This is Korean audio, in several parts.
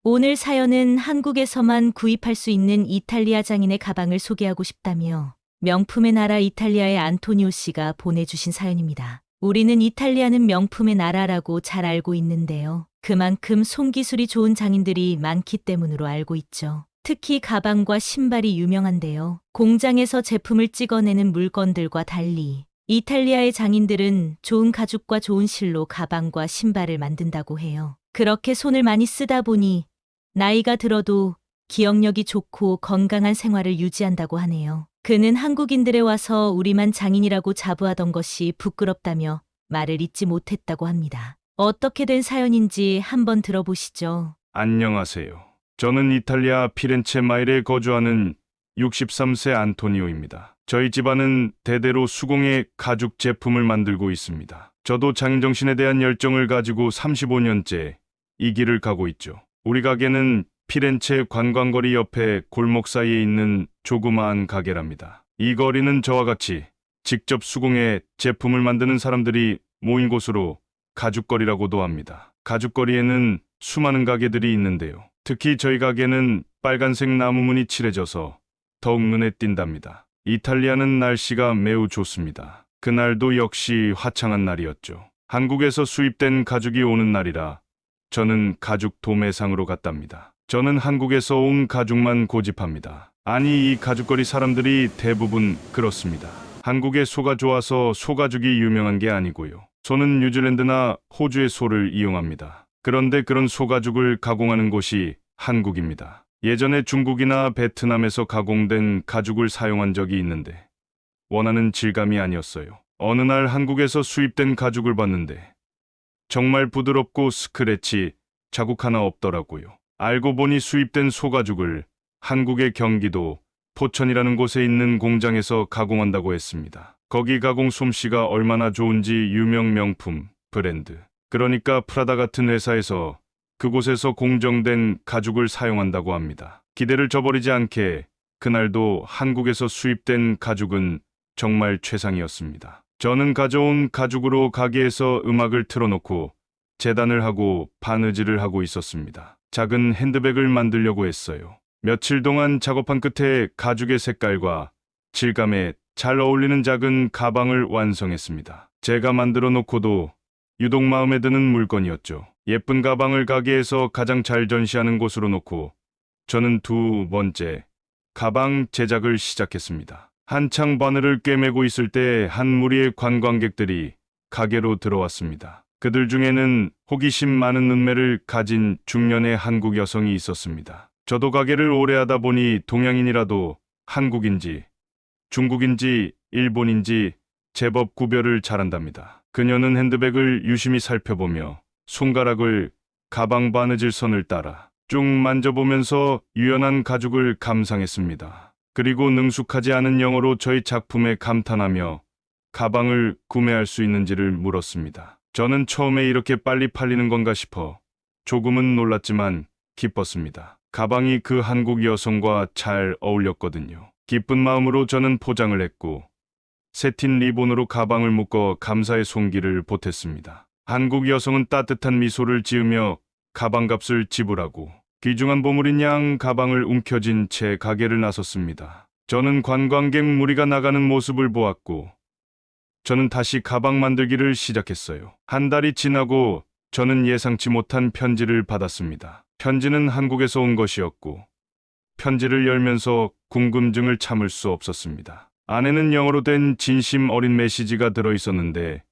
오늘 사연은 한국에서만 구입할 수 있는 이탈리아 장인의 가방을 소개하고 싶다며 명품의 나라 이탈리아의 안토니오 씨가 보내주신 사연입니다. 우리는 이탈리아는 명품의 나라라고 잘 알고 있는데요. 그만큼 손기술이 좋은 장인들이 많기 때문으로 알고 있죠. 특히 가방과 신발이 유명한데요. 공장에서 제품을 찍어내는 물건들과 달리 이탈리아의 장인들은 좋은 가죽과 좋은 실로 가방과 신발을 만든다고 해요. 그렇게 손을 많이 쓰다 보니 나이가 들어도 기억력이 좋고 건강한 생활을 유지한다고 하네요. 그는 한국인들에 와서 우리만 장인이라고 자부하던 것이 부끄럽다며 말을 잇지 못했다고 합니다. 어떻게 된 사연인지 한번 들어보시죠. 안녕하세요. 저는 이탈리아 피렌체 마일에 거주하는 63세 안토니오입니다. 저희 집안은 대대로 수공예 가죽 제품을 만들고 있습니다. 저도 장인정신에 대한 열정을 가지고 35년째 이 길을 가고 있죠. 우리 가게는 피렌체 관광거리 옆에 골목 사이에 있는 조그마한 가게랍니다. 이 거리는 저와 같이 직접 수공예 제품을 만드는 사람들이 모인 곳으로 가죽거리라고도 합니다. 가죽거리에는 수많은 가게들이 있는데요. 특히 저희 가게는 빨간색 나무문이 칠해져서 더욱 눈에 띈답니다. 이탈리아는 날씨가 매우 좋습니다. 그날도 역시 화창한 날이었죠. 한국에서 수입된 가죽이 오는 날이라 저는 가죽 도매상으로 갔답니다. 저는 한국에서 온 가죽만 고집합니다. 아니, 이 가죽거리 사람들이 대부분 그렇습니다. 한국의 소가 좋아서 소가죽이 유명한 게 아니고요. 소는 뉴질랜드나 호주의 소를 이용합니다. 그런데 그런 소가죽을 가공하는 곳이 한국입니다. 예전에 중국이나 베트남에서 가공된 가죽을 사용한 적이 있는데 원하는 질감이 아니었어요. 어느 날 한국에서 수입된 가죽을 봤는데 정말 부드럽고 스크래치 자국 하나 없더라고요. 알고 보니 수입된 소가죽을 한국의 경기도 포천이라는 곳에 있는 공장에서 가공한다고 했습니다. 거기 가공 솜씨가 얼마나 좋은지 유명 명품 브랜드, 그러니까 프라다 같은 회사에서 그곳에서 공정된 가죽을 사용한다고 합니다. 기대를 저버리지 않게 그날도 한국에서 수입된 가죽은 정말 최상이었습니다. 저는 가져온 가죽으로 가게에서 음악을 틀어놓고 재단을 하고 바느질을 하고 있었습니다. 작은 핸드백을 만들려고 했어요. 며칠 동안 작업한 끝에 가죽의 색깔과 질감에 잘 어울리는 작은 가방을 완성했습니다. 제가 만들어 놓고도 유독 마음에 드는 물건이었죠. 예쁜 가방을 가게에서 가장 잘 전시하는 곳으로 놓고 저는 두 번째 가방 제작을 시작했습니다. 한창 바늘을 꿰매고 있을 때 한 무리의 관광객들이 가게로 들어왔습니다. 그들 중에는 호기심 많은 눈매를 가진 중년의 한국 여성이 있었습니다. 저도 가게를 오래 하다 보니 동양인이라도 한국인지 중국인지 일본인지 제법 구별을 잘한답니다. 그녀는 핸드백을 유심히 살펴보며 손가락을 가방 바느질 선을 따라 쭉 만져보면서 유연한 가죽을 감상했습니다. 그리고 능숙하지 않은 영어로 저희 작품에 감탄하며 가방을 구매할 수 있는지를 물었습니다. 저는 처음에 이렇게 빨리 팔리는 건가 싶어 조금은 놀랐지만 기뻤습니다. 가방이 그 한국 여성과 잘 어울렸거든요. 기쁜 마음으로 저는 포장을 했고 새틴 리본으로 가방을 묶어 감사의 손길을 보탰습니다. 한국 여성은 따뜻한 미소를 지으며 가방값을 지불하고 귀중한 보물인 양 가방을 움켜쥔 채 가게를 나섰습니다. 저는 관광객 무리가 나가는 모습을 보았고 저는 다시 가방 만들기를 시작했어요. 한 달이 지나고 저는 예상치 못한 편지를 받았습니다. 편지는 한국에서 온 것이었고 편지를 열면서 궁금증을 참을 수 없었습니다. 안에는 영어로 된 진심 어린 메시지가 들어 있었는데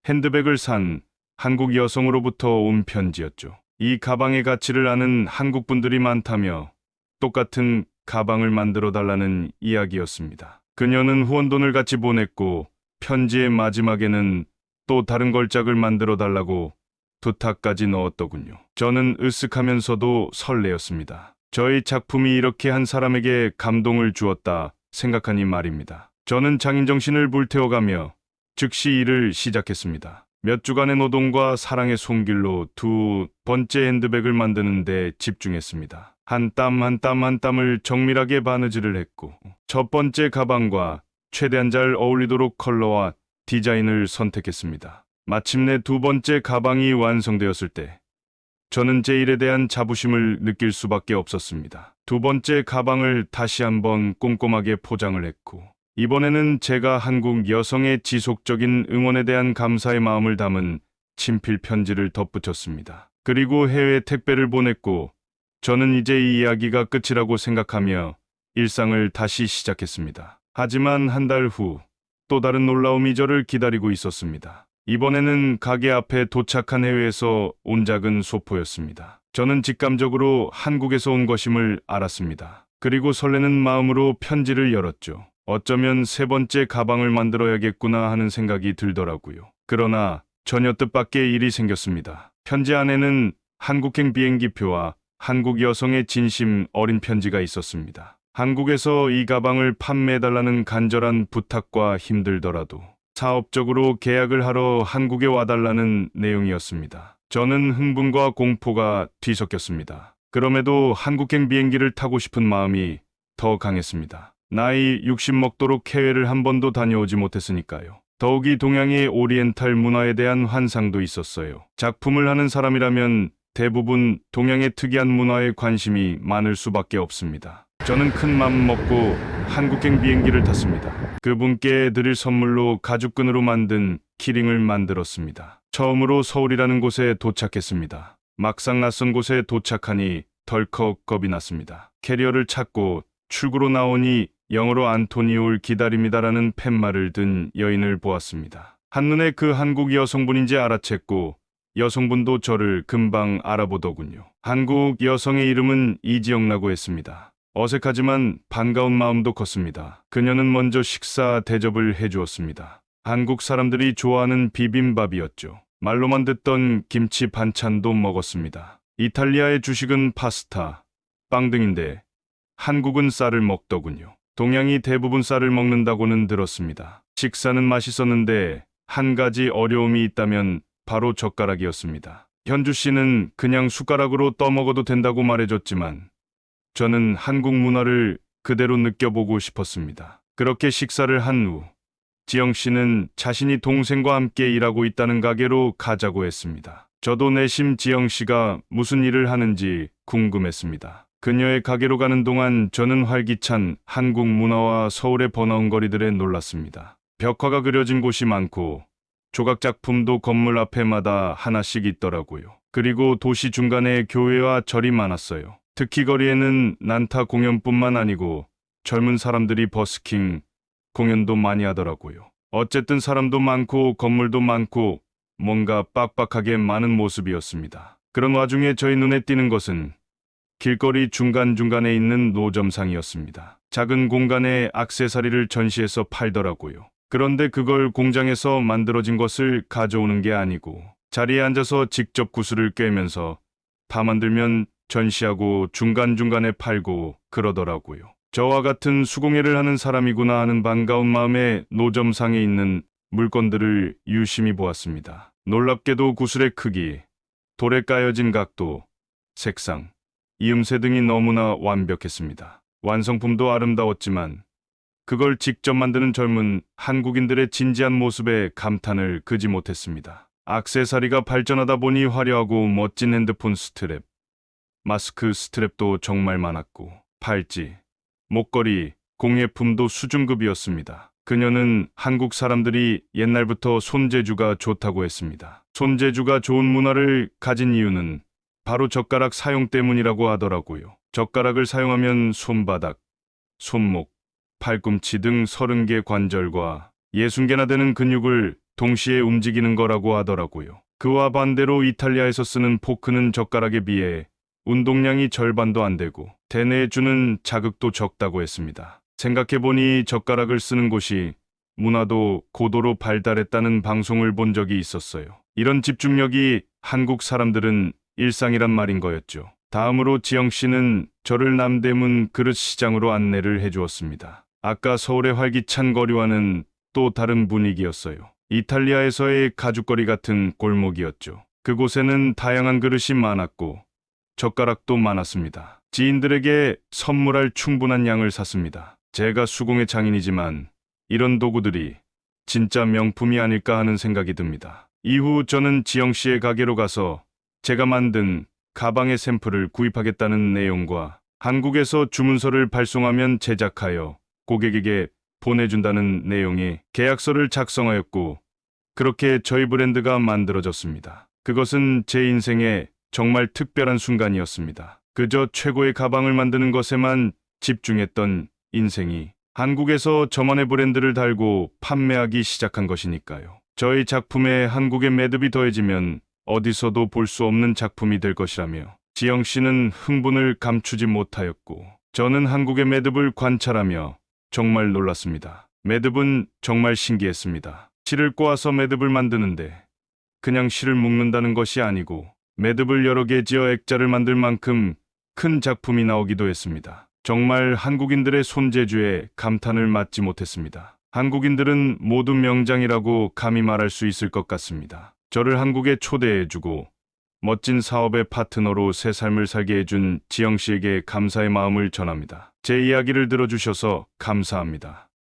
핸드백을 산 한국 여성으로부터 온 편지였죠. 이 가방의 가치를 아는 한국 분들이 많다며 똑같은 가방을 만들어 달라는 이야기였습니다. 그녀는 후원돈을 같이 보냈고 편지의 마지막에는 또 다른 걸작을 만들어 달라고 부탁까지 넣었더군요. 저는 으쓱하면서도 설레었습니다. 저의 작품이 이렇게 한 사람에게 감동을 주었다 생각하니 말입니다. 저는 장인정신을 불태워가며 즉시 일을 시작했습니다. 몇 주간의 노동과 사랑의 손길로 두 번째 핸드백을 만드는 데 집중했습니다. 한 땀 한 땀 한 땀을 정밀하게 바느질을 했고 첫 번째 가방과 최대한 잘 어울리도록 컬러와 디자인을 선택했습니다. 마침내 두 번째 가방이 완성되었을 때 저는 제 일에 대한 자부심을 느낄 수밖에 없었습니다. 두 번째 가방을 다시 한번 꼼꼼하게 포장을 했고, 이번에는 제가 한국 여성의 지속적인 응원에 대한 감사의 마음을 담은 친필 편지를 덧붙였습니다. 그리고 해외 택배를 보냈고, 저는 이제 이 이야기가 끝이라고 생각하며 일상을 다시 시작했습니다. 하지만 한 달 후 또 다른 놀라움이 저를 기다리고 있었습니다. 이번에는 가게 앞에 도착한 해외에서 온 작은 소포였습니다. 저는 직감적으로 한국에서 온 것임을 알았습니다. 그리고 설레는 마음으로 편지를 열었죠. 어쩌면 세 번째 가방을 만들어야겠구나 하는 생각이 들더라고요. 그러나 전혀 뜻밖의 일이 생겼습니다. 편지 안에는 한국행 비행기표와 한국 여성의 진심 어린 편지가 있었습니다. 한국에서 이 가방을 판매해달라는 간절한 부탁과 힘들더라도 사업적으로 계약을 하러 한국에 와달라는 내용이었습니다. 저는 흥분과 공포가 뒤섞였습니다. 그럼에도 한국행 비행기를 타고 싶은 마음이 더 강했습니다. 나이 60 먹도록 해외를 한 번도 다녀오지 못했으니까요. 더욱이 동양의 오리엔탈 문화에 대한 환상도 있었어요. 작품을 하는 사람이라면 대부분 동양의 특이한 문화에 관심이 많을 수밖에 없습니다. 저는 큰 맘 먹고 한국행 비행기를 탔습니다. 그분께 드릴 선물로 가죽끈으로 만든 키링을 만들었습니다. 처음으로 서울이라는 곳에 도착했습니다. 막상 낯선 곳에 도착하니 덜컥 겁이 났습니다. 캐리어를 찾고 출구로 나오니 영어로 안토니오를 기다립니다라는 팻말을 든 여인을 보았습니다. 한눈에 그 한국 여성분인지 알아챘고 여성분도 저를 금방 알아보더군요. 한국 여성의 이름은 이지영라고 했습니다. 어색하지만 반가운 마음도 컸습니다. 그녀는 먼저 식사 대접을 해주었습니다. 한국 사람들이 좋아하는 비빔밥이었죠. 말로만 듣던 김치 반찬도 먹었습니다. 이탈리아의 주식은 파스타, 빵 등인데 한국은 쌀을 먹더군요. 동양이 대부분 쌀을 먹는다고는 들었습니다. 식사는 맛있었는데 한 가지 어려움이 있다면 바로 젓가락이었습니다. 현주 씨는 그냥 숟가락으로 떠먹어도 된다고 말해줬지만 저는 한국 문화를 그대로 느껴보고 싶었습니다. 그렇게 식사를 한 후 지영 씨는 자신이 동생과 함께 일하고 있다는 가게로 가자고 했습니다. 저도 내심 지영 씨가 무슨 일을 하는지 궁금했습니다. 그녀의 가게로 가는 동안 저는 활기찬 한국 문화와 서울의 번화한 거리들에 놀랐습니다. 벽화가 그려진 곳이 많고 조각 작품도 건물 앞에마다 하나씩 있더라고요. 그리고 도시 중간에 교회와 절이 많았어요. 특히 거리에는 난타 공연뿐만 아니고 젊은 사람들이 버스킹 공연도 많이 하더라고요. 어쨌든 사람도 많고 건물도 많고 뭔가 빡빡하게 많은 모습이었습니다. 그런 와중에 저희 눈에 띄는 것은 길거리 중간중간에 있는 노점상이었습니다. 작은 공간에 액세서리를 전시해서 팔더라고요. 그런데 그걸 공장에서 만들어진 것을 가져오는 게 아니고 자리에 앉아서 직접 구슬을 꿰면서 다 만들면 전시하고 중간중간에 팔고 그러더라고요. 저와 같은 수공예를 하는 사람이구나 하는 반가운 마음에 노점상에 있는 물건들을 유심히 보았습니다. 놀랍게도 구슬의 크기, 돌에 까여진 각도, 색상, 이음새 등이 너무나 완벽했습니다. 완성품도 아름다웠지만 그걸 직접 만드는 젊은 한국인들의 진지한 모습에 감탄을 그지 못했습니다. 액세서리가 발전하다 보니 화려하고 멋진 핸드폰 스트랩, 마스크 스트랩도 정말 많았고 팔찌, 목걸이, 공예품도 수준급이었습니다. 그녀는 한국 사람들이 옛날부터 손재주가 좋다고 했습니다. 손재주가 좋은 문화를 가진 이유는 바로 젓가락 사용 때문이라고 하더라고요. 젓가락을 사용하면 손바닥, 손목, 팔꿈치 등 30개 관절과 60개나 되는 근육을 동시에 움직이는 거라고 하더라고요. 그와 반대로 이탈리아에서 쓰는 포크는 젓가락에 비해 운동량이 절반도 안 되고 대뇌에 주는 자극도 적다고 했습니다. 생각해보니 젓가락을 쓰는 곳이 문화도 고도로 발달했다는 방송을 본 적이 있었어요. 이런 집중력이 한국 사람들은 일상이란 말인 거였죠. 다음으로 지영 씨는 저를 남대문 그릇 시장으로 안내를 해주었습니다. 아까 서울의 활기찬 거리와는 또 다른 분위기였어요. 이탈리아에서의 가죽거리 같은 골목이었죠. 그곳에는 다양한 그릇이 많았고 젓가락도 많았습니다. 지인들에게 선물할 충분한 양을 샀습니다. 제가 수공예 장인이지만 이런 도구들이 진짜 명품이 아닐까 하는 생각이 듭니다. 이후 저는 지영 씨의 가게로 가서 제가 만든 가방의 샘플을 구입하겠다는 내용과 한국에서 주문서를 발송하면 제작하여 고객에게 보내준다는 내용의 계약서를 작성하였고, 그렇게 저희 브랜드가 만들어졌습니다. 그것은 제 인생의 정말 특별한 순간이었습니다. 그저 최고의 가방을 만드는 것에만 집중했던 인생이 한국에서 저만의 브랜드를 달고 판매하기 시작한 것이니까요. 저희 작품에 한국의 매듭이 더해지면 어디서도 볼 수 없는 작품이 될 것이라며 지영 씨는 흥분을 감추지 못하였고, 저는 한국의 매듭을 관찰하며 정말 놀랐습니다. 매듭은 정말 신기했습니다. 실을 꼬아서 매듭을 만드는데 그냥 실을 묶는다는 것이 아니고 매듭을 여러 개 지어 액자를 만들 만큼 큰 작품이 나오기도 했습니다. 정말 한국인들의 손재주에 감탄을 막지 못했습니다. 한국인들은 모두 명장이라고 감히 말할 수 있을 것 같습니다. 저를 한국에 초대해주고 멋진 사업의 파트너로 새 삶을 살게 해준 지영 씨에게 감사의 마음을 전합니다. 제 이야기를 들어주셔서 감사합니다.